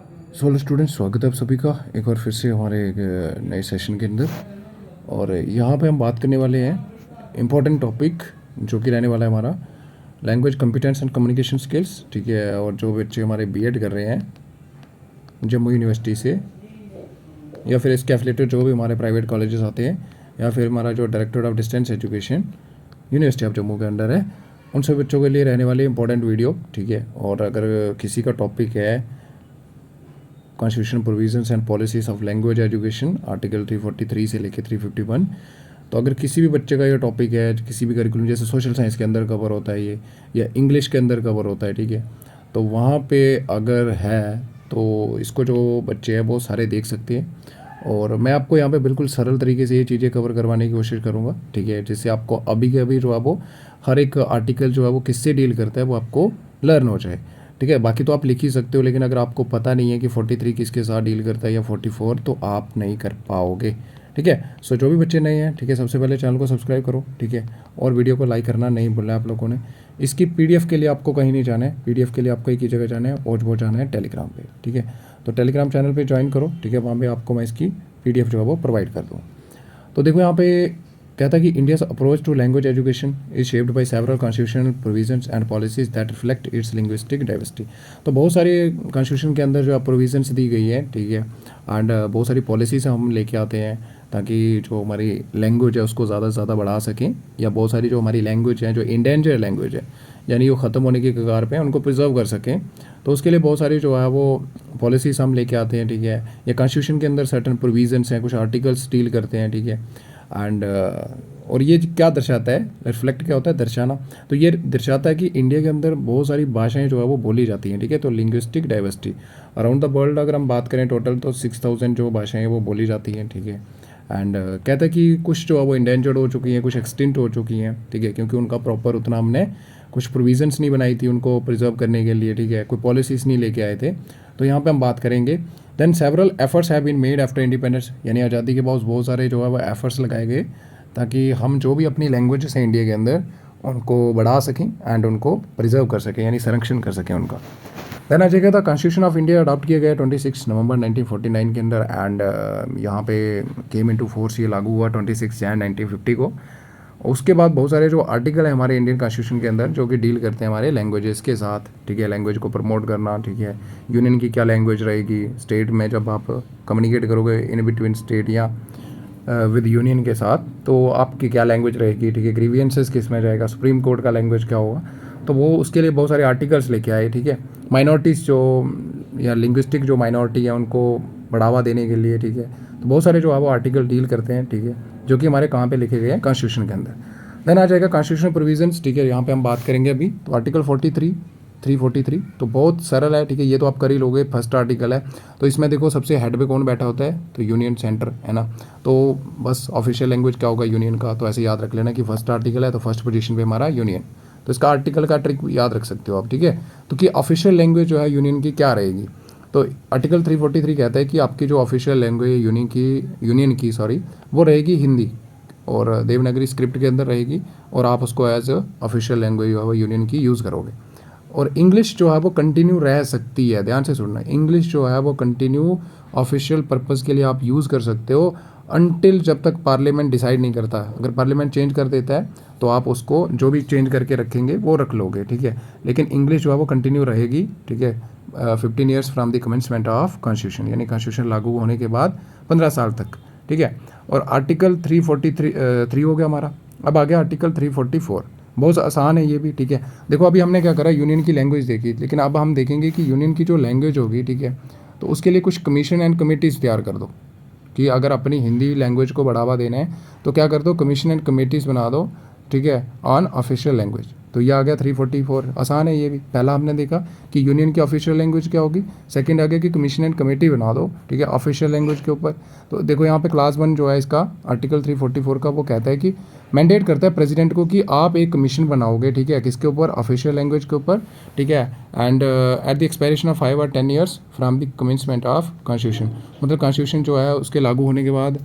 Hello students, स्वागत है आप सभी का एक बार फिर से हमारे एक नए सेशन के अंदर। और यहाँ पे हम बात करने वाले हैं इम्पोर्टेंट टॉपिक जो कि रहने वाला है हमारा language competence and communication skills. ठीक है, और जो बच्चे हमारे बीएड कर रहे हैं जम्मू यूनिवर्सिटी से या फिर इसके एफिलेटेड जो भी हमारे प्राइवेट कॉलेजेस आते हैं या फिर हमारा जो directorate of distance education university of Jammu के अंडर है, उन सब बच्चों के लिए रहने वाली इंपॉर्टेंट वीडियो। ठीक है, और अगर किसी का टॉपिक है constitution provisions and policies of language education article 343 से लेकर 351, तो अगर किसी भी बच्चे का ये टॉपिक है किसी भी करिकुलम, जैसे सोशल साइंस के अंदर कवर होता है ये या इंग्लिश के अंदर कवर होता है, ठीक है, तो वहाँ पे अगर है तो इसको जो बच्चे हैं वो सारे देख सकते हैं। और मैं आपको यहाँ पे बिल्कुल सरल तरीके से ये चीज़ें कवर करवाने की कोशिश करूँगा। ठीक है, जिससे आपको अभी के अभी जो है वो हर एक आर्टिकल जो है वो किससे डील करता है वो आपको लर्न हो जाए। ठीक है, बाकी तो आप लिख ही सकते हो, लेकिन अगर आपको पता नहीं है कि 43 किसके साथ डील करता है या 44, तो आप नहीं कर पाओगे। ठीक है, सो जो भी बच्चे नए हैं, ठीक है, सबसे पहले चैनल को सब्सक्राइब करो। ठीक है, और वीडियो को लाइक करना नहीं भूलना है आप लोगों ने। इसकी पीडीएफ के लिए आपको कहीं नहीं जाना है, पीडीएफ के लिए आपको एक ही जगह जाना है और वो जाना है टेलीग्राम पे। ठीक है, तो टेलीग्राम चैनल पे ज्वाइन करो। ठीक है, वहाँ पे आपको मैं इसकी पीडीएफ जो है वो प्रोवाइड कर दूँ। तो देखो यहाँ पे कहता है कि India's approach to language education is shaped by several constitutional provisions and policies that reflect its linguistic diversity. तो बहुत सारे कॉन्स्टिट्यूशन के अंदर जो प्रोविजंस दी गई है, ठीक है, एंड बहुत सारी पॉलिसीज हम लेके आते हैं ताकि जो हमारी लैंग्वेज है उसको ज़्यादा से ज़्यादा बढ़ा सकें, या बहुत सारी जो हमारी लैंग्वेज है जो इंडेंजर लैंग्वेज है यानी वो ख़त्म होने की कगार पे हैं उनको प्रिजर्व कर सकें। तो उसके लिए बहुत सारी जो है वो पॉलिसीज हम लेके आते हैं। ठीक है, या कॉन्स्टिट्यूशन के अंदर सर्टन प्रोविजंस हैं, कुछ आर्टिकल्स डील करते हैं। ठीक है, एंड और ये क्या दर्शाता है, रिफ्लेक्ट क्या होता है, दर्शाना। तो ये दर्शाता है कि इंडिया के अंदर बहुत सारी भाषाएं जो है वो बोली जाती हैं। ठीक है, तो linguistic diversity around the world अगर हम बात करें टोटल तो 6000 जो भाषाएं वो बोली जाती हैं। ठीक है, एंड कहता है कि कुछ जो है वो इंडेंजर्ड हो चुकी हैं, कुछ एक्सटिंक्ट हो चुकी हैं। ठीक है, क्योंकि उनका प्रॉपर उतना हमने कुछ प्रोविजंस नहीं बनाई थी उनको प्रिजर्व करने के लिए। ठीक है, कोई पॉलिसीज़ नहीं लेके आए थे। तो यहाँ पे हम बात करेंगे then several efforts have been made after independence, यानी आज़ादी के बाद बहुत सारे जो है वो एफर्ट्स लगाए गए ताकि हम जो भी अपनी लैंग्वेजेस हैं इंडिया के अंदर उनको बढ़ा सकें एंड उनको प्रिजर्व कर सकें, यानी संरक्षण कर सकें उनका। देन आ जाएगा था कॉन्स्टिट्यूशन ऑफ इंडिया अडॉप्ट किया गया 26 नवंबर 1949 के अंदर, एंड यहाँ पे केम इनटू फोर्स, ये लागू हुआ 26 जैन 1950 को। उसके बाद बहुत सारे जो आर्टिकल है हमारे इंडियन कॉन्स्टिट्यूशन के अंदर जो कि डील करते हैं हमारे लैंग्वेजेस के साथ। ठीक है, लैंग्वेज को प्रमोट करना। ठीक है, यूनियन की क्या लैंग्वेज रहेगी, स्टेट में जब आप कम्युनिकेट करोगे इन बिटवीन स्टेट या विद यूनियन के साथ, तो आपकी क्या लैंग्वेज रहेगी। ठीक है, ग्रीवियंसेस किस में जाएगा, सुप्रीम कोर्ट का लैंग्वेज क्या होगा, तो वो उसके लिए बहुत सारे आर्टिकल्स लेके आए। ठीक है, माइनॉरिटीज़ जो या लिंग्विस्टिक जो माइनॉरिटी है उनको बढ़ावा देने के लिए। ठीक है, तो बहुत सारे जो है वो आर्टिकल डील करते हैं। ठीक है, जो कि हमारे कहाँ पे लिखे गए हैं, कॉन्स्टिट्यूशन के अंदर। देन आ जाएगा कॉन्स्टिट्यूशनल प्रोविजंस। ठीक है, यहाँ पे हम बात करेंगे अभी तो आर्टिकल 343 तो बहुत सरल है। ठीक है, ये तो आप कर ही लोगे, फर्स्ट आर्टिकल है। तो इसमें देखो सबसे हेड पे कौन बैठा होता है, तो यूनियन सेंटर है ना। तो बस ऑफिशियल लैंग्वेज क्या होगा यूनियन का, तो ऐसे याद रख लेना कि फर्स्ट आर्टिकल है तो फर्स्ट पोजीशन पे हमारा यूनियन। तो इसका आर्टिकल का ट्रिक याद रख सकते हो आप। ठीक है, तो कि ऑफिशियल लैंग्वेज जो है यूनियन की क्या रहेगी, तो आर्टिकल 343 कहता है कि आपकी जो ऑफिशियल लैंग्वेज है यूनियन की वो रहेगी हिंदी और देवनागरी स्क्रिप्ट के अंदर रहेगी, और आप उसको एज ऑफिशियल लैंग्वेज जो है वो यूनियन की यूज़ करोगे। और इंग्लिश जो है वो कंटिन्यू रह सकती है, ध्यान से सुनना, इंग्लिश जो है वो कंटिन्यू ऑफिशियल पर्पज़ के लिए आप यूज़ कर सकते हो अनटिल जब तक पार्लियामेंट डिसाइड नहीं करता। अगर पार्लियामेंट चेंज कर देता है तो आप उसको जो भी चेंज करके रखेंगे वो रख लोगे। ठीक है, लेकिन इंग्लिश जो है वो कंटिन्यू रहेगी। ठीक है, 15 years from the commencement of constitution, यानी कॉन्स्टिट्यूशन लागू होने के बाद 15 साल तक। ठीक है, और आर्टिकल 343 हो गया हमारा। अब आ गया आर्टिकल 344, बहुत आसान है ये भी। ठीक है, देखो अभी हमने क्या करा, यूनियन की लैंग्वेज देखी, लेकिन अब हम देखेंगे कि यूनियन की जो लैंग्वेज होगी, ठीक है, तो उसके लिए कुछ कमीशन एंड कमेटीज़ तैयार कर दो कि अगर अपनी हिंदी लैंग्वेज को बढ़ावा देना है तो क्या कर दो, कमीशन एंड कमेटीज़ बना दो। ठीक है, ऑन ऑफिशियल लैंग्वेज। तो ये आ गया 344, आसान है ये भी। पहला हमने देखा कि यूनियन की ऑफिशियल लैंग्वेज क्या होगी, सेकंड आ गया कि कमीशन एंड कमेटी बना दो। ठीक है, ऑफिशियल लैंग्वेज के ऊपर। तो देखो यहाँ पे क्लास 1 जो है इसका आर्टिकल 344 का वो कहता है कि मैंडेट करता है प्रेसिडेंट को कि आप एक कमीशन बनाओगे। ठीक है, किसके ऊपर, ऑफिशियल लैंग्वेज के ऊपर। ठीक है, and at the expiration of 5 और 10 years from the commencement of constitution, मतलब कॉन्स्टिट्यूशन जो है उसके लागू होने के बाद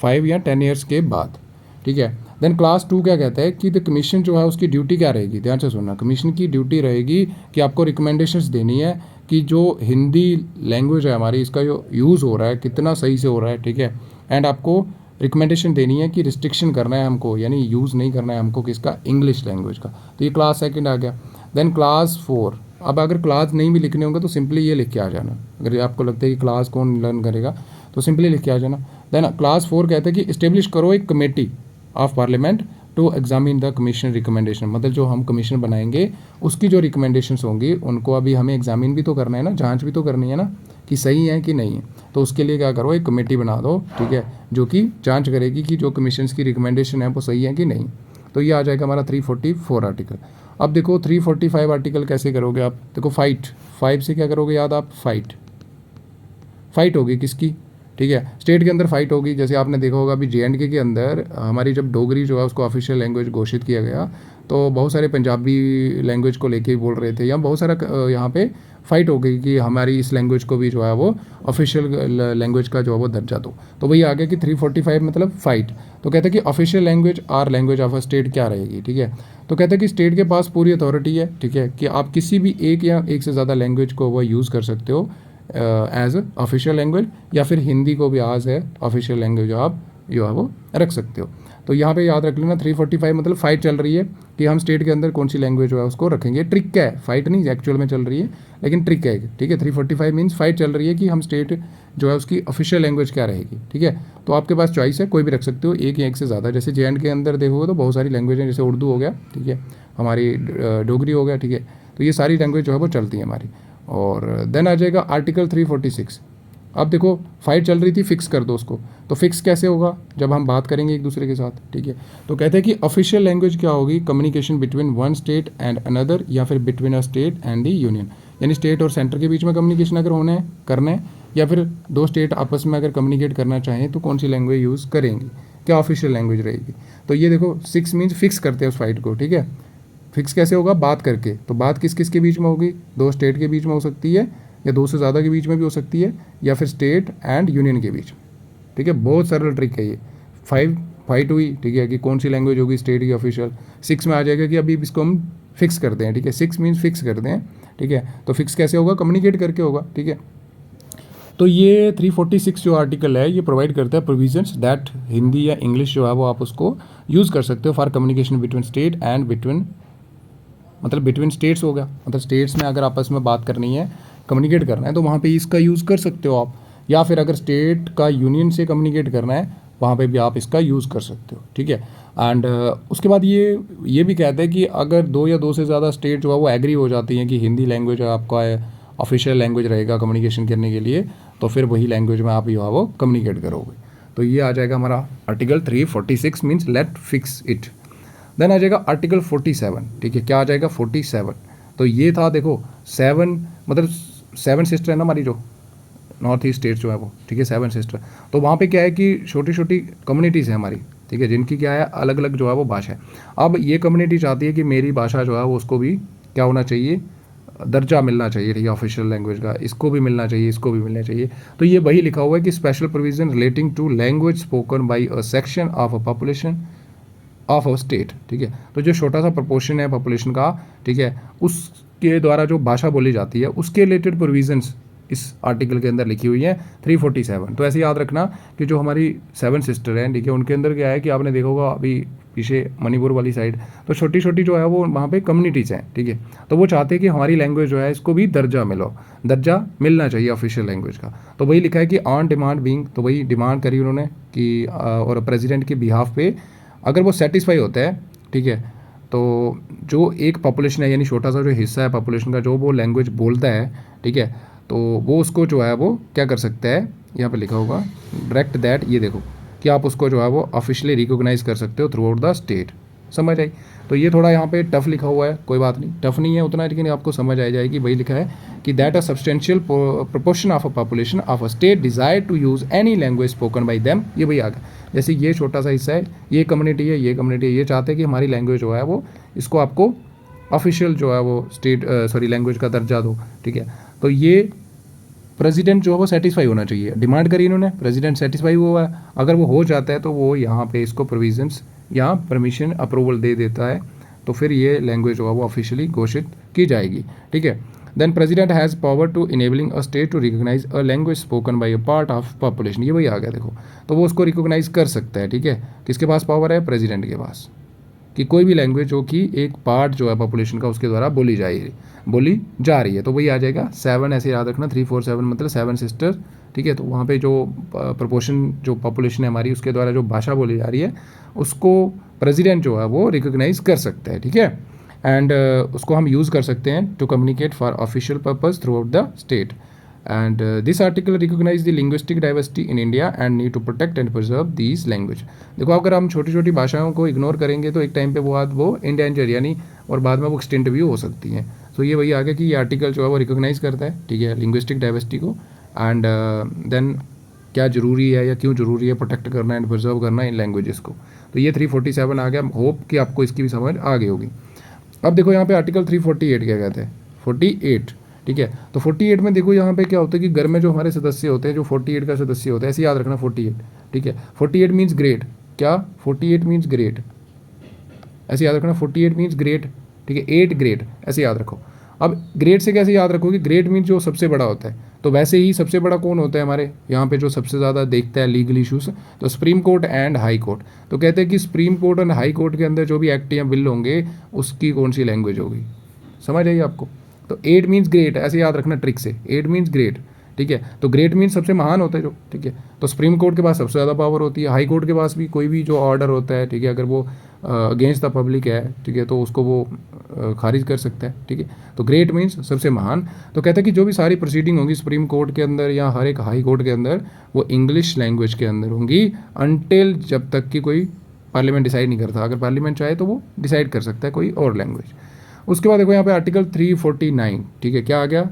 5 या 10 ईयर्स के बाद। ठीक है, देन क्लास 2 क्या कहता है कि द कमीशन जो है उसकी ड्यूटी क्या रहेगी, ध्यान से सुनना, कमीशन की ड्यूटी रहेगी कि आपको रिकमेंडेशंस देनी है कि जो हिंदी लैंग्वेज है हमारी, इसका जो यूज़ हो रहा है कितना सही से हो रहा है, ठीक है। एंड आपको रिकमेंडेशन देनी है कि रिस्ट्रिक्शन करना है हमको, यानी यूज़ नहीं करना है हमको किसका, इंग्लिश लैंग्वेज का। तो ये क्लास सेकंड आ गया। देन क्लास 4, अब अगर क्लास नहीं भी लिखने होंगे तो सिंपली ये लिख के आ जाना। अगर आपको लगता है कि क्लास कौन लर्न करेगा तो सिंपली लिख के आ जाना। देन क्लास 4 कहते हैं कि इस्टेब्लिश करो एक committee of parliament to examine the commission recommendation, मतलब जो हम कमीशन बनाएंगे उसकी जो रिकमेंडेशंस होंगी उनको अभी हमें एग्जामिन भी तो करना है ना, जांच भी तो करनी है ना कि सही है कि नहीं है। तो उसके लिए क्या करो, एक कमेटी बना दो, ठीक है, जो कि जांच करेगी कि जो कमीशन की रिकमेंडेशन है वो सही है कि नहीं। तो ये आ जाएगा हमारा 344 आर्टिकल। अब देखो 345 आर्टिकल कैसे करोगे आप, देखो फाइट, 5 से क्या करोगे याद आप, फाइट, फाइट होगी किसकी, ठीक है, स्टेट के अंदर फाइट होगी। जैसे आपने देखा होगा अभी JNK के अंदर हमारी जब डोगरी जो है उसको ऑफिशियल लैंग्वेज घोषित किया गया तो बहुत सारे पंजाबी लैंग्वेज को लेके बोल रहे थे, या बहुत सारा यहाँ पे फाइट हो गई कि हमारी इस लैंग्वेज को भी जो है वो ऑफिशियल लैंग्वेज का जो है वो दर्जा दो। तो वही आ गया कि 345 मतलब फाइट। तो कहते हैं कि official language or language of a state क्या रहेगी, ठीक है। तो कहते हैं कि स्टेट के पास पूरी अथॉरिटी है, ठीक है, कि आप किसी भी एक या एक से ज़्यादा लैंग्वेज को वो यूज़ कर सकते हो एज ऑफिशियल लैंग्वेज, या फिर हिंदी को भी आज है ऑफिशियल लैंग्वेज आप जो है वो रख सकते हो। तो यहाँ पे याद रख लेना 345 मतलब फाइट चल रही है कि हम स्टेट के अंदर कौन सी लैंग्वेज जो है उसको रखेंगे। ट्रिक क्या है, फाइट नहीं एक्चुअल में चल रही है लेकिन ट्रिक है, ठीक है। 345 मीन्स फाइट चल रही है कि हम स्टेट जो है उसकी ऑफिशियल लैंग्वेज क्या रहेगी, ठीक है। तो आपके पास चॉइस है, कोई भी रख सकते हो, एक या एक से ज़्यादा। जैसे JNK के अंदर देखोगे तो बहुत सारी लैंग्वेज हैं, जैसे उर्दू हो गया, ठीक है, हमारी डोगरी हो गया, ठीक है। तो ये सारी लैंग्वेज जो है वो चलती है हमारी। और देन आ जाएगा आर्टिकल 346। अब देखो फाइट चल रही थी, फिक्स कर दो उसको। तो फिक्स कैसे होगा, जब हम बात करेंगे एक दूसरे के साथ, ठीक है। तो कहते हैं कि ऑफिशियल लैंग्वेज क्या होगी, communication between one state and another, या फिर between a state and the union, यानी स्टेट और सेंटर के बीच में कम्युनिकेशन अगर होना है करना है, या फिर दो स्टेट आपस में अगर कम्युनिकेट करना चाहें तो कौन सी लैंग्वेज यूज़ करेंगी, क्या ऑफिशियल लैंग्वेज रहेगी। तो ये देखो 6 मीन्स फिक्स करते हैं उस फाइट को, ठीक है। फिक्स कैसे होगा, बात करके। तो बात किस किस के बीच में होगी, दो स्टेट के बीच में हो सकती है, या दो से ज़्यादा के बीच में भी हो सकती है, या फिर स्टेट एंड यूनियन के बीच में, ठीक है। बहुत सरल ट्रिक है ये। 5 फाइट हुई, ठीक है, कि कौन सी लैंग्वेज होगी स्टेट की ऑफिशियल। 6 में आ जाएगा कि अभी इसको हम फिक्स करते हैं, ठीक है। 6 मीन्स फिक्स करते हैं, ठीक है। तो फिक्स कैसे होगा, कम्युनिकेट करके होगा, ठीक है। तो ये 346 जो आर्टिकल है ये प्रोवाइड करता है प्रोविजंस दैट हिंदी या इंग्लिश जो है वो आप उसको यूज़ कर सकते हो for communication between state and between, मतलब बिटवीन स्टेट्स हो गया, मतलब स्टेट्स में अगर आपस में बात करनी है, कम्युनिकेट करना है तो वहाँ पे इसका यूज़ कर सकते हो आप। या फिर अगर स्टेट का यूनियन से कम्युनिकेट करना है वहाँ पे भी आप इसका यूज़ कर सकते हो, ठीक है। एंड उसके बाद ये भी कहते हैं कि अगर दो या दो से ज़्यादा स्टेट जो है वो एग्री हो जाती हैं कि हिंदी लैंग्वेज आपका ऑफिशियल लैंग्वेज रहेगा कम्युनिकेशन करने के लिए, तो फिर वही लैंग्वेज में आप जो है वो कम्युनिकेट करोगे। तो ये आ जाएगा हमारा article 346 means let fix it. Then आ जाएगा आर्टिकल 47, ठीक है। क्या आ जाएगा 47, तो ये था देखो 7 मतलब 7 सिस्टर है ना हमारी जो नॉर्थ ईस्ट स्टेट जो है वो, ठीक है, 7 सिस्टर। तो वहाँ पे क्या है कि छोटी छोटी कम्युनिटीज़ हैं हमारी, ठीक है, जिनकी क्या है अलग अलग जो है वो भाषा है। अब ये कम्युनिटी चाहती है कि मेरी भाषा जो है वो उसको भी क्या होना चाहिए, दर्जा मिलना चाहिए, ठीक है, ऑफिशियल लैंग्वेज का, इसको भी मिलना चाहिए, इसको भी मिलना चाहिए। तो ये वही लिखा हुआ है कि special provision relating to language spoken by a section of a population of a state, ठीक है। तो जो छोटा सा प्रपोर्शन है पॉपुलेशन का, ठीक है, उसके द्वारा जो भाषा बोली जाती है उसके रिलेटेड प्रोविजंस इस आर्टिकल के अंदर लिखी हुई है 347। तो ऐसे याद रखना कि जो हमारी 7 सिस्टर हैं, ठीक है, उनके अंदर क्या है कि आपने देखा होगा अभी पीछे मणिपुर वाली साइड, तो छोटी छोटी जो है वो वहाँ पे कम्युनिटीज़ हैं, ठीक है। तो वो चाहते हैं कि हमारी लैंग्वेज जो है इसको भी दर्जा दर्जा मिलना चाहिए ऑफिशियल लैंग्वेज का। तो वही लिखा है कि ऑन डिमांड बीइंग, तो वही डिमांड करी उन्होंने कि और प्रेसिडेंट के बिहाफ पे अगर वो सेटिस्फाई होता है, ठीक है, तो जो एक पॉपुलेशन है यानी छोटा सा जो हिस्सा है पॉपुलेशन का जो वो लैंग्वेज बोलता है, ठीक है, तो वो उसको जो है वो क्या कर सकता है, यहाँ पे लिखा होगा डायरेक्ट दैट, ये देखो कि आप उसको जो है वो ऑफिशियली रिकॉग्नाइज कर सकते हो थ्रू आउट द स्टेट। समझ आई। तो ये थोड़ा यहाँ पे टफ लिखा हुआ है, कोई बात नहीं, टफ नहीं है उतना, लेकिन आपको समझ आ जाएगी। वही लिखा है कि that a substantial proportion of a population of a state desire to use any language spoken by them, ये वही आ गया। जैसे ये छोटा सा हिस्सा है, ये कम्युनिटी है, ये कम्युनिटी है, ये चाहते हैं कि हमारी लैंग्वेज जो है वो इसको आपको ऑफिशियल जो है वो स्टेट लैंग्वेज का दर्जा दो, ठीक है। तो ये प्रेसिडेंट जो है वो सेटिस्फाई होना चाहिए, डिमांड करी इन्होंने, प्रेसिडेंट सेटिस्फाई हुआ है, अगर वो हो जाता है तो वो यहाँ पे इसको प्रोविजंस यहाँ परमिशन अप्रूवल दे देता है, तो फिर ये लैंग्वेज जो है वो ऑफिशियली घोषित की जाएगी, ठीक है। Then president has power to enabling a state to recognise a language spoken by a part of population, ये वही आ गया देखो, तो वो उसको रिकोगनाइज कर सकता है, ठीक है। किसके पास पावर है? प्रेसिडेंट के पास, कि कोई भी लैंग्वेज जो कि एक पार्ट जो है पॉपुलेशन का उसके द्वारा बोली जा रही है, तो वही आ जाएगा 7, ऐसे याद रखना, 3 4 7 मतलब 7 सिस्टर, ठीक है। तो वहाँ पे जो प्रोपोर्शन जो पॉपुलेशन है हमारी उसके द्वारा जो भाषा बोली जा रही है उसको प्रेसिडेंट जो है वो रिकोगनाइज कर सकता है, ठीक है। एंड उसको हम यूज़ कर सकते हैं to communicate for official purpose throughout the state. And this article recognise the linguistic diversity in India and need to protect and preserve these language. देखो अगर हम छोटी छोटी भाषाओं को इग्नोर करेंगे तो एक टाइम पे वो इंडेंजर यानी और बाद में वो एक्सटेंट भी हो सकती हैं। तो ये वही आगे कि ये आर्टिकल जो है वो रिकोगनाइज करता है, ठीक है, लिंग्विस्टिक डाइवर्सिटी को। एंड देन क्या ज़रूरी है या क्यों ज़रूरी है प्रोटेक्ट करना एंड प्रिजर्व करना इन लैंग्वेजेस को। तो ये 347 आ गया, होप कि आपको इसकी भी समझ आ गई होगी। अब देखो यहाँ पे आर्टिकल 348 क्या कहते हैं, 48, ठीक है। तो 48 में देखो यहाँ पे क्या होता है कि घर में जो हमारे सदस्य होते हैं, जो 48 का सदस्य होता है, ऐसे याद रखना 48, ठीक है। 48 मीन्स ग्रेट, क्या? 48 मीन्स ग्रेट, ऐसे याद रखना, 48 मीन्स ग्रेट, ठीक है, 8 ग्रेट, ऐसे याद रखो। अब ग्रेट से कैसे याद रखोगे? ग्रेट मीन्स जो सबसे बड़ा होता है, तो वैसे ही सबसे बड़ा कौन होता है हमारे यहाँ पे जो सबसे ज़्यादा देखता है लीगल इशूज़, तो supreme court and high court. तो कहते हैं कि supreme court and high court के अंदर जो भी एक्ट या बिल होंगे उसकी कौन सी लैंग्वेज होगी, समझ आइए आपको। तो 8 मीन्स ग्रेट, ऐसे याद रखना ट्रिक से, 8 मीन्स ग्रेट, ठीक है। तो ग्रेट मीन्स सबसे महान होता है जो, ठीक है। तो सुप्रीम कोर्ट के पास सबसे ज़्यादा पावर होती है, हाई कोर्ट के पास भी कोई भी जो ऑर्डर होता है, ठीक है, अगर वो अगेंस्ट द पब्लिक है, ठीक है, तो उसको वो खारिज कर सकता है, ठीक है। तो ग्रेट मीन्स सबसे महान। तो कहते हैं कि जो भी सारी प्रोसीडिंग होंगी सुप्रीम कोर्ट के अंदर या हर एक हाई कोर्ट के अंदर वो इंग्लिश लैंग्वेज के अंदर होंगी, अनटिल जब तक कि कोई पार्लियामेंट डिसाइड नहीं करता। अगर पार्लियामेंट चाहे तो वो डिसाइड कर सकता है कोई और लैंग्वेज। उसके बाद देखो यहाँ पे आर्टिकल 349, ठीक है, क्या आ गया?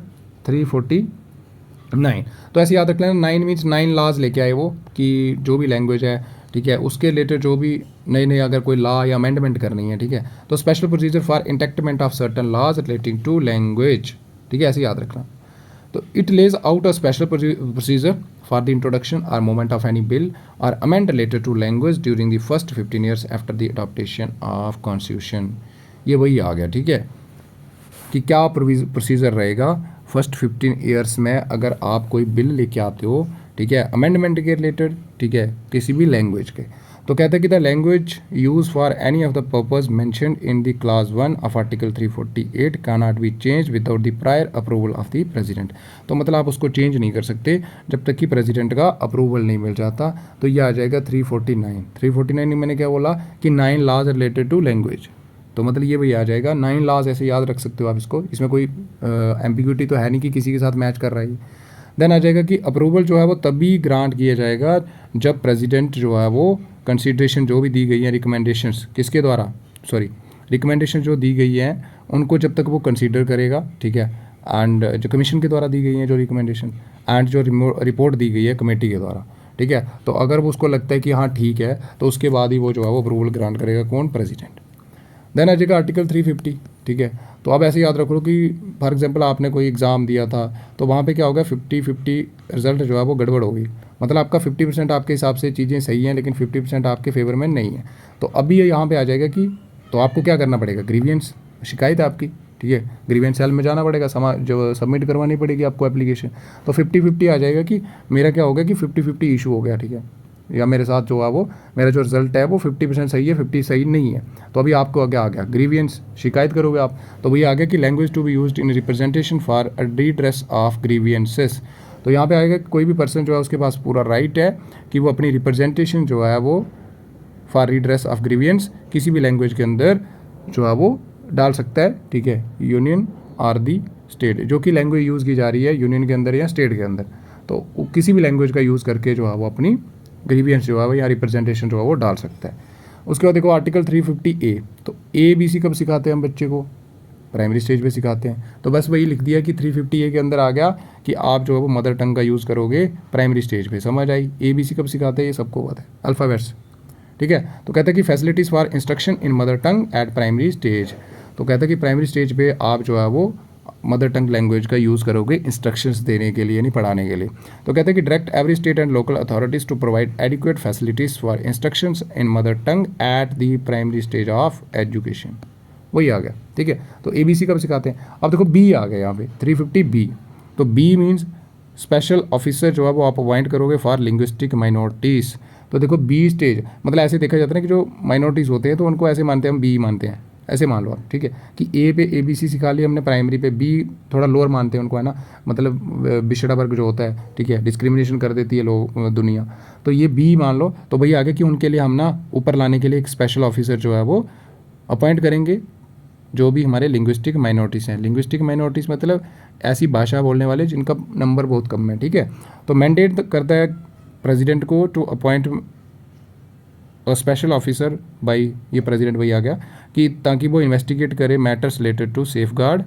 349। तो ऐसे याद रख लेना, 9 मीन्स 9 लॉज लेके आए वो, कि जो भी लैंग्वेज है, ठीक है, उसके रिलेटेड जो भी नए अगर कोई लॉ या अमेंडमेंट करनी है, ठीक है, तो special procedure for enactment of certain laws relating to language, ठीक है, ऐसे याद रखना। तो it lays out a special procedure for the introduction or movement of any bill or amend related to language during the first 15 years after the adoption of constitution. ये वही आ गया, ठीक है, कि क्या प्रोसीजर रहेगा फर्स्ट 15 ईयर्स में अगर आप कोई बिल लेके आते हो, ठीक है, अमेंडमेंट के रिलेटेड, ठीक है, किसी भी लैंग्वेज के। तो कहते हैं कि the language use for any of the purpose mentioned in the class 1 of article 348 can not be change without the prior approval of the president. तो मतलब आप उसको चेंज नहीं कर सकते जब तक कि प्रेसिडेंट का अप्रूवल नहीं मिल जाता। तो ये आ जाएगा 349। 349 में मैंने क्या बोला कि 9 लॉज रिलेटेड टू लैंग्वेज, तो मतलब ये भी आ जाएगा 9 लॉज, ऐसे याद रख सकते हो आप इसको। इसमें कोई एम्बिग्यूटी तो है नहीं कि किसी के साथ मैच कर रहा है। देन आ जाएगा कि अप्रूवल जो है वो तभी ग्रांट किया जाएगा जब प्रेसिडेंट जो है वो कंसिडरेशन जो भी दी गई है, रिकमेंडेशंस किसके द्वारा, रिकमेंडेशन जो दी गई हैं उनको जब तक वो कंसीडर करेगा, ठीक है, एंड जो कमीशन के द्वारा दी गई हैं जो रिकमेंडेशन एंड जो रिपोर्ट दी गई है कमेटी के द्वारा, ठीक है, तो अगर वो उसको लगता है कि हाँ ठीक है तो उसके बाद ही वो जो है वो अप्रूवल ग्रांट करेगा, कौन? प्रेसिडेंट। देन आ जाएगा आर्टिकल 350, ठीक है। तो अब ऐसे याद रखो कि फॉर एग्जांपल आपने कोई एग्ज़ाम दिया था तो वहाँ पे क्या होगा 50-50 रिजल्ट जो है वो गड़बड़ होगी, मतलब आपका 50% आपके हिसाब से चीज़ें सही हैं लेकिन 50% आपके फेवर में नहीं है। तो अभी ये यहाँ पे आ जाएगा कि तो आपको क्या करना पड़ेगा, ग्रीवियंस, शिकायत है आपकी, ठीक है, ग्रीवियंस सेल में जाना पड़ेगा, जो सबमिट करवानी पड़ेगी आपको एप्लीकेशन। तो 50-50 आ जाएगा कि मेरा क्या होगा कि 50-50 इशू हो गया, ठीक है, या मेरे साथ जो है वो मेरा जो रिजल्ट है वो 50% सही है, 50 सही नहीं है। तो अभी आपको आगे आ गया ग्रीवियंस, शिकायत करोगे आप। तो वही आ गया कि language to be used in representation for a redress of grievances. तो यहाँ पे आएगा कि कोई भी पर्सन जो है उसके पास पूरा राइट है कि वो अपनी रिप्रेजेंटेशन जो है वो फॉर रिड्रेस ऑफ ग्रीवियंस किसी भी लैंग्वेज के अंदर जो है वो डाल सकता है, ठीक है, यूनियन और दी स्टेट, जो कि लैंग्वेज यूज़ की जा रही है यूनियन के अंदर या स्टेट के अंदर, तो किसी भी लैंग्वेज का यूज़ करके जो है वो अपनी ग्रीवियंस जो है वो या रिप्रेजेंटेशन जो है वो डाल सकता है। उसके बाद देखो आर्टिकल 350A, तो ABC कब सिखाते हैं हम बच्चे को? प्राइमरी स्टेज पे सिखाते हैं। तो बस वही लिख दिया कि 350A के अंदर आ गया कि आप जो है वो मदर टंग का यूज़ करोगे प्राइमरी स्टेज पे, समझ आई। ABC कब सिखाते हैं ये सबको पता है, अल्फ़ाबेट्स, ठीक है। तो कहते हैं कि facilities for instruction in mother tongue eight primary stage. तो कहते हैं कि प्राइमरी स्टेज पे आप जो है वो मदर टंग लैंग्वेज का यूज़ करोगे इंस्ट्रक्शंस देने के लिए, नहीं पढ़ाने के लिए। तो कहते हैं कि direct every state and local authorities to provide adequate facilities for instructions in mother tongue at the primary stage of education. वही आ गया। ठीक है। तो ABC कब सिखाते हैं? अब देखो B आ गया यहाँ पे 350B, तो B मीन्स स्पेशल ऑफिसर जो है वो आप अपॉइंट करोगे फॉर लिंग्विस्टिक माइनॉरिटीज़। तो देखो B स्टेज, मतलब ऐसे देखा जाता है ना कि जो माइनॉरिटीज़ होते हैं तो उनको ऐसे मानते हैं, हम B मानते हैं, ऐसे मान लो आप, ठीक है, कि A पे ABC सिखा लिया हमने प्राइमरी पे, B थोड़ा लोअर मानते हैं उनको, है ना, मतलब पिछड़ा वर्ग जो होता है, ठीक है, डिस्क्रिमिनेशन कर देती है लोग दुनिया, तो ये B मान लो। तो भाई आगे कि उनके लिए हम ना ऊपर लाने के लिए एक स्पेशल ऑफिसर जो है वो अपॉइंट करेंगे, जो भी हमारे लिंग्विस्टिक माइनॉरिटीज़ हैं। लिंग्विस्टिक माइनॉरिटीज़ मतलब ऐसी भाषा बोलने वाले जिनका नंबर बहुत कम है, ठीक है। तो मैंडेट करता है प्रेसिडेंट को to appoint special officer by, ये प्रेसिडेंट वही आ गया, कि ताकि वो इन्वेस्टिगेट करे matters related to safeguard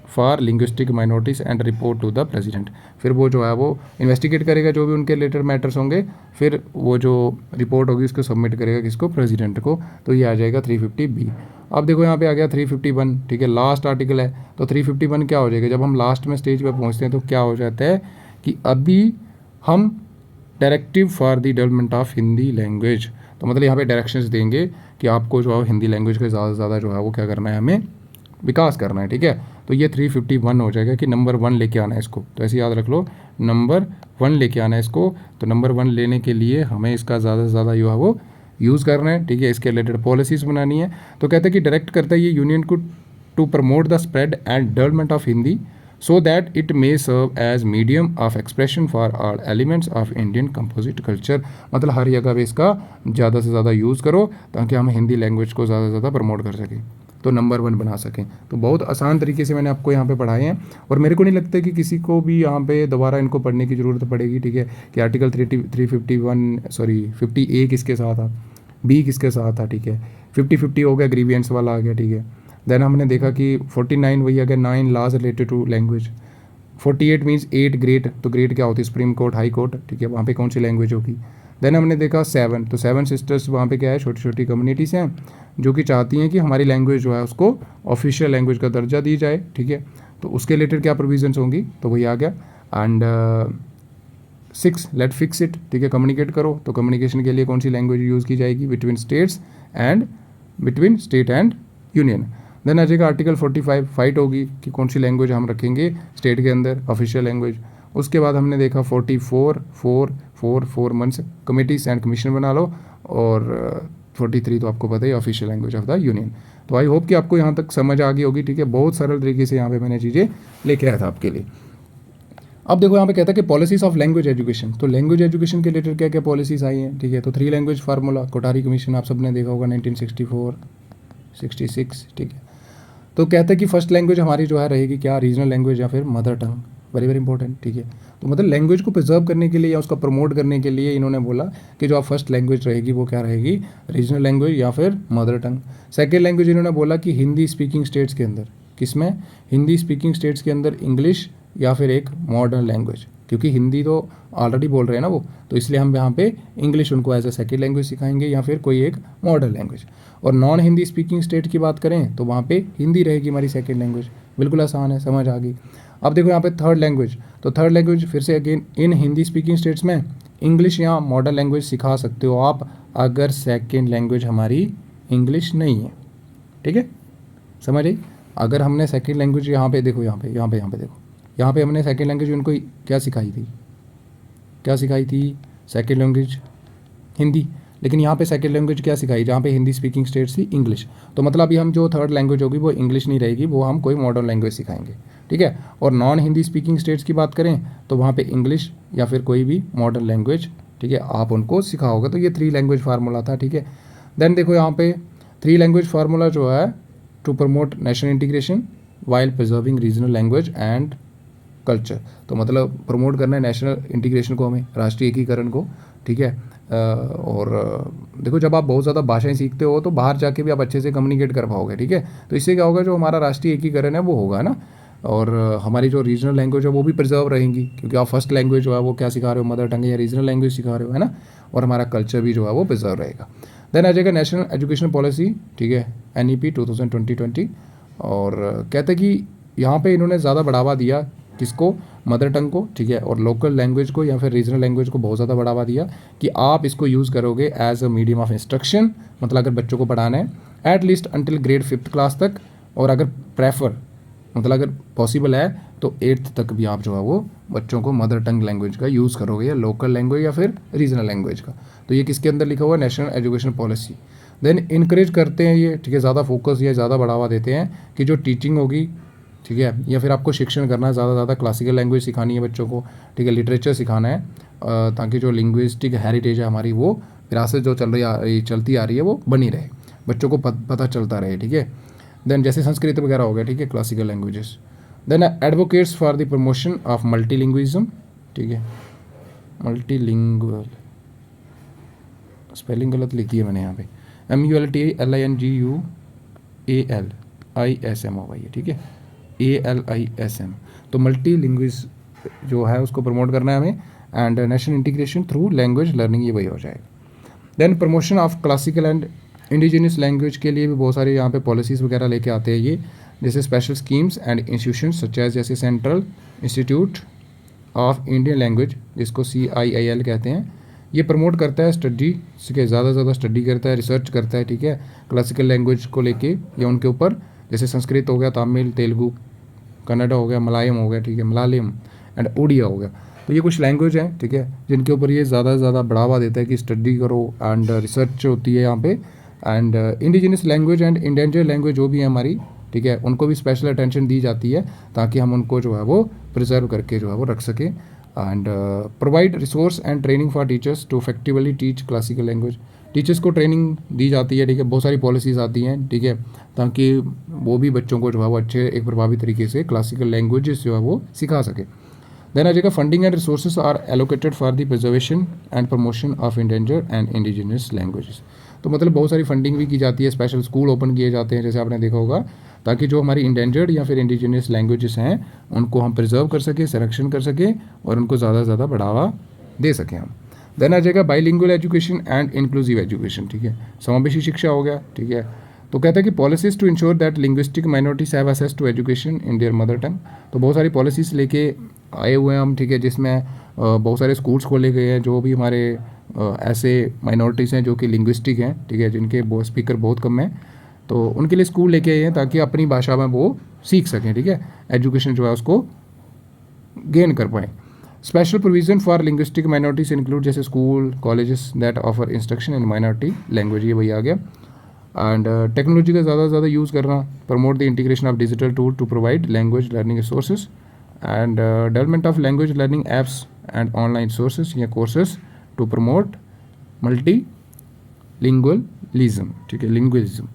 for linguistic minorities and report to the president. फिर वो जो है वो इन्वेस्टिगेट करेगा जो भी उनके रिलेटेड मैटर्स होंगे, फिर वो जो रिपोर्ट होगी उसको सबमिट करेगा किसको? प्रेसिडेंट को। तो ये आ जाएगा 350B। अब देखो यहाँ पे आ गया 351, ठीक है, लास्ट आर्टिकल है। तो 351 क्या हो जाएगा? जब हम लास्ट में स्टेज पे पहुँचते हैं तो क्या हो जाता है कि अभी हम directive for the development of Hindi language, तो मतलब यहाँ पे डायरेक्शंस देंगे कि आपको जो है हिंदी लैंग्वेज का ज़्यादा से ज़्यादा जो है वो क्या करना है, हमें विकास करना है, ठीक है। तो ये 351 हो जाएगा कि नंबर 1 लेके आना है इसको, तो ऐसे याद रख लो, नंबर 1 लेके आना है इसको। तो नंबर 1 लेने के लिए हमें इसका ज़्यादा से ज़्यादा जो है वो यूज़ करना है, ठीक है, इसके रिलेटेड पॉलिसीज़ बनानी है। तो कहते हैं कि डायरेक्ट करता है ये यूनियन को to promote the spread and development of Hindi so that it may serve as medium of expression for all elements of Indian composite culture। मतलब हर जगह पे इसका ज़्यादा से ज़्यादा यूज़ करो ताकि हम हिंदी लैंग्वेज को ज़्यादा से ज़्यादा प्रमोट कर सकें, तो नंबर 1 बना सकें। तो बहुत आसान तरीके से मैंने आपको यहाँ पे पढ़ाए हैं, और मेरे को नहीं लगता कि किसी को भी यहाँ पे दोबारा इनको पढ़ने की ज़रूरत पड़ेगी, ठीक है, कि आर्टिकल 50A किसके साथ था, B किसके साथ था, ठीक है, 50 हो गया, ग्रीवियंस वाला आ गया, ठीक है। देन हमने देखा कि 49 वही आ गया, 9 laws related to language, 48 means 8 grade, तो ग्रेड क्या होती है? सुप्रीम कोर्ट, हाई कोर्ट, ठीक है, वहाँ पे कौन सी लैंग्वेज होगी। देन हमने देखा 7, तो 7 सिस्टर्स वहाँ पे क्या है, छोटी छोटी कम्युनिटीज़ हैं जो कि चाहती हैं कि हमारी लैंग्वेज जो है उसको ऑफिशियल लैंग्वेज का दर्जा दी जाए, ठीक है। तो उसके रिलेटेड क्या प्रोविजंस होंगी, तो वही आ गया। एंड 6 लेट फिक्स इट, ठीक है, कम्युनिकेट करो, तो कम्युनिकेशन के लिए कौन सी लैंग्वेज यूज़ की जाएगी? Between states and between state and union. Then आ जाएगा आर्टिकल 45, फाइट होगी कि कौन सी लैंग्वेज हम रखेंगे स्टेट के अंदर ऑफिशियल लैंग्वेज। उसके बाद हमने देखा 44 मंथ्स कमेटीज एंड कमीशन बना लो, और 43 तो आपको पता ही official language of the union. तो आई होप कि आपको यहाँ तक समझ आ गई होगी, ठीक है, बहुत सरल तरीके से यहाँ पे मैंने चीज़ें लेके आया था आपके लिए। अब देखो यहाँ पे कहता है कि पॉलिसीज़ ऑफ लैंग्वेज एजुकेशन, तो लैंग्वेज एजुकेशन के रिलेटेड क्या क्या पॉलिसीज़ आई हैं, ठीक है। तो 3 लैंग्वेज फार्मूला, कोठारी कमीशन आप सबने देखा होगा 1964, 66, ठीक है। तो कहते हैं कि फर्स्ट लैंग्वेज हमारी जो है रहेगी क्या? रीजनल लैंग्वेज या फिर mother tongue, very very important, ठीक है। तो मतलब लैंग्वेज को प्रिजर्व करने के लिए या उसका प्रमोट करने के लिए इन्होंने बोला कि जो आप फर्स्ट लैंग्वेज रहेगी वो क्या रहेगी? रीजनल लैंग्वेज या फिर मदर टंग। सेकेंड लैंग्वेज इन्होंने बोला कि हिंदी स्पीकिंग स्टेट्स के अंदर, किसमें? हिंदी स्पीकिंग स्टेट्स के अंदर इंग्लिश या फिर एक मॉडर्न लैंग्वेज, क्योंकि हिंदी तो ऑलरेडी बोल रहे हैं ना वो, तो इसलिए हम यहाँ पे इंग्लिश उनको एज ए सेकेंड लैंग्वेज सिखाएंगे या फिर कोई एक मॉडर्न लैंग्वेज। और नॉन हिंदी स्पीकिंग स्टेट की बात करें तो वहाँ पे हिंदी रहेगी हमारी सेकेंड लैंग्वेज। बिल्कुल आसान है, समझ आ गई। अब देखो यहाँ पे थर्ड लैंग्वेज, तो थर्ड लैंग्वेज फिर से again in Hindi speaking states में इंग्लिश या मॉडर्न लैंग्वेज सिखा सकते हो आप अगर सेकेंड लैंग्वेज हमारी इंग्लिश नहीं है, ठीक है, समझ आई। अगर हमने सेकेंड लैंग्वेज यहाँ पे देखो, यहाँ पे देखो, यहाँ पे हमने सेकेंड लैंग्वेज उनको क्या सिखाई थी? सेकेंड लैंग्वेज हिंदी, लेकिन यहाँ पे सेकेंड लैंग्वेज क्या सिखाई? जहाँ पे हिंदी स्पीकिंग स्टेट्स थी इंग्लिश, तो मतलब अभी हम जो थर्ड लैंग्वेज होगी वो इंग्लिश नहीं रहेगी, वो हम कोई मॉडर्न लैंग्वेज सिखाएंगे, ठीक है। और नॉन हिंदी स्पीकिंग स्टेट्स की बात करें तो वहाँ पे इंग्लिश या फिर कोई भी मॉडर्न लैंग्वेज, ठीक है, आप उनको सिखाओगे। तो ये 3 लैंग्वेज फार्मूला था, ठीक है। देन देखो यहाँ पे 3 लैंग्वेज फार्मूला जो है to promote national integration while preserving regional language and culture, तो मतलब प्रमोट करना है नेशनल इंटीग्रेशन को, हमें राष्ट्रीय एकीकरण को, ठीक है। और देखो जब आप बहुत ज़्यादा भाषाएं सीखते हो तो बाहर जाके भी आप अच्छे से कम्युनिकेट कर पाओगे, ठीक है। तो इससे क्या होगा, जो हमारा राष्ट्रीय एकीकरण है वो होगा ना, और हमारी जो रीजनल लैंग्वेज है वो भी प्रिजर्व रहेंगी, क्योंकि आप फर्स्ट लैंग्वेज जो है वो क्या सिखा रहे हो? मदर टंग या रीजनल लैंग्वेज सिखा रहे हो, है ना, और हमारा कल्चर भी जो है वो प्रिजर्व रहेगा। देन आ जाएगा नेशनल एजुकेशन पॉलिसी, ठीक है, NEP 2020। और कहते हैं कि यहाँ पे इन्होंने ज़्यादा बढ़ावा दिया किसको? मदर टंग को, ठीक है, और लोकल लैंग्वेज को या फिर रीजनल लैंग्वेज को बहुत ज़्यादा बढ़ावा दिया कि आप इसको यूज़ करोगे as a medium of instruction, मतलब अगर बच्चों को पढ़ाना है at least until grade 5th class तक, और अगर प्रेफर मतलब अगर पॉसिबल है तो 8th तक भी आप जो है वो बच्चों को मदर टंग लैंग्वेज का यूज़ करोगे, या लोकल लैंग्वेज या फिर रीजनल लैंग्वेज का। तो ये किसके अंदर लिखा हुआ है? National education policy. Then encourage करते हैं ये, ठीक है, ज़्यादा फोकस या ज़्यादा बढ़ावा देते हैं कि जो टीचिंग होगी, ठीक है, या फिर आपको शिक्षण करना है, ज़्यादा क्लासिकल लैंग्वेज सिखानी है बच्चों को, ठीक है, लिटरेचर सिखाना है, ताकि जो लिंग्विस्टिक हेरिटेज है हमारी, वो विरासत जो चलती आ रही है वो बनी रहे, बच्चों को पता चलता रहे, ठीक है। देन जैसे संस्कृत वगैरह हो गया, ठीक है, classical languages. Then advocates for the promotion of multilingualism, ठीक है, मल्टीलिंगुअल, स्पेलिंग गलत लिख दी है मैंने यहाँ पे, MULTILINGUALISM होगा ये, ठीक है, ALISM। तो मल्टी लैंग्वेज जो है उसको प्रमोट करना है हमें, and national integration through language learning, ये वही हो जाएगा। Then promotion of classical and indigenous language के लिए भी बहुत सारे यहाँ पे पॉलिसीज़ वगैरह लेके आते हैं ये, जैसे special schemes and institutions such as, जैसे central institute of Indian language, जिसको CIIL कहते हैं, ये प्रमोट करता है स्टडी, ठीक है, ज़्यादा स्टडी करता है, रिसर्च करता है, ठीक है, क्लासिकल लैंग्वेज को लेके या उनके ऊपर, जैसे संस्कृत हो गया, तमिल, तेलुगु, कन्नड़ा हो गया, मलयालम हो गया, ठीक है, मलयालम एंड उड़िया हो गया। तो ये कुछ लैंग्वेज हैं, ठीक है, जिनके ऊपर ये ज़्यादा बढ़ावा देता है कि स्टडी करो एंड रिसर्च होती है यहाँ पे। And indigenous language and endanger language जो भी है हमारी, ठीक है, उनको भी स्पेशल अटेंशन दी जाती है, ताकि हम उनको जो है वो प्रिजर्व करके जो है वो रख सकें। And provide resource and training for teachers to effectively teach classical language, teachers को ट्रेनिंग दी जाती है, ठीक है, बहुत सारी पॉलिसीज़ आती हैं, ठीक है, ताकि वो भी बच्चों को जो है वो अच्छे एक प्रभावी तरीके से क्लासिकल लैंग्वेजेस जो है वो सिखा सके। देन आ जाएगा funding and resources are allocated for the preservation and promotion of endanger and indigenous languages. तो मतलब बहुत सारी फंडिंग भी की जाती है, स्पेशल स्कूल ओपन किए जाते हैं, जैसे आपने देखा होगा, ताकि जो हमारी इंडेंजर्ड या फिर इंडिजिनियस लैंग्वेजेस हैं उनको हम प्रिजर्व कर सकें, संरक्षण कर सकें, और उनको ज़्यादा से ज़्यादा बढ़ावा दे सकें हम। देन आ जाएगा bilingual education and inclusive education, ठीक है, समावेशी शिक्षा हो गया, ठीक है। तो कहता है कि policies to ensure that linguistic minorities have access to education in their mother tongue. तो बहुत सारी पॉलिसीज़ लेके आए हुए हैं हम, ठीक है, जिसमें बहुत सारे स्कूल्स खोले गए हैं जो भी हमारे ऐसे माइनॉरिटीज़ हैं जो कि लिंग्विस्टिक हैं, ठीक है, जिनके स्पीकर बहुत कम हैं, तो उनके लिए स्कूल लेके आए हैं ताकि अपनी भाषा में वो सीख सकें, ठीक है, एजुकेशन जो है उसको गेन कर पाएँ। Special provision for linguistic minorities include, जैसे school, colleges that offer instruction in minority language, ये वही आ गया। एंड टेक्नोलॉजी का ज़्यादा यूज़ करना, promote the integration of digital tool to provide language learning resources, and development of language learning apps and online sources या courses to promote multilingualism, ठीक है, लिंग्विज्म।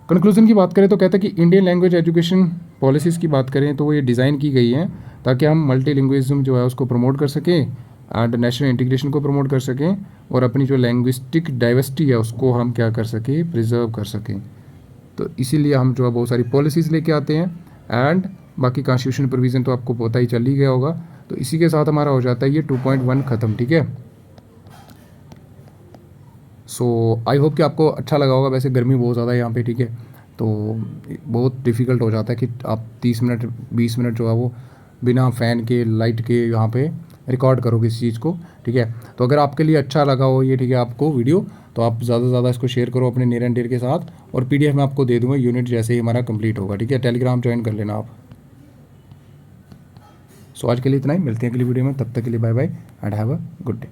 कंक्लूजन की बात करें तो कहता है कि इंडियन लैंग्वेज एजुकेशन पॉलिसीज़ की बात करें तो वो ये डिज़ाइन की गई हैं ताकि हम मल्टी लिंग्विज्म जो है उसको प्रमोट कर सकें, एंड नेशनल इंटीग्रेशन को प्रमोट कर सकें, और अपनी जो लैंग्विस्टिक डाइवर्सिटी है उसको हम क्या कर सकें, प्रिजर्व कर सकें। तो इसीलिए हम जो है बहुत सारी पॉलिसीज़ लेके आते हैं, एंड बाकी कॉन्स्टिट्यूशन प्रोविज़न तो आपको पता ही चल ही गया होगा। तो इसी के साथ हमारा हो जाता है ये 2.1 ख़त्म, ठीक है। सो आई होप कि आपको अच्छा लगा होगा। वैसे गर्मी बहुत ज़्यादा है यहाँ पे, ठीक है, तो बहुत डिफ़िकल्ट हो जाता है कि आप 30 मिनट 20 मिनट जो है वो बिना फ़ैन के, लाइट के यहाँ पे रिकॉर्ड करो किसी चीज़ को, ठीक है। तो अगर आपके लिए अच्छा लगा हो ये, ठीक है, आपको वीडियो, तो आप ज़्यादा से ज़्यादा इसको शेयर करो अपने नियर एंड डियर के साथ, और PDF मैं आपको दे दूँगा यूनिट जैसे ही हमारा कंप्लीट होगा, ठीक है। टेलीग्राम ज्वाइन कर लेना आप। सो आज के लिए इतना ही, मिलते हैं अगली वीडियो में, तब तक के लिए bye bye and have a good day.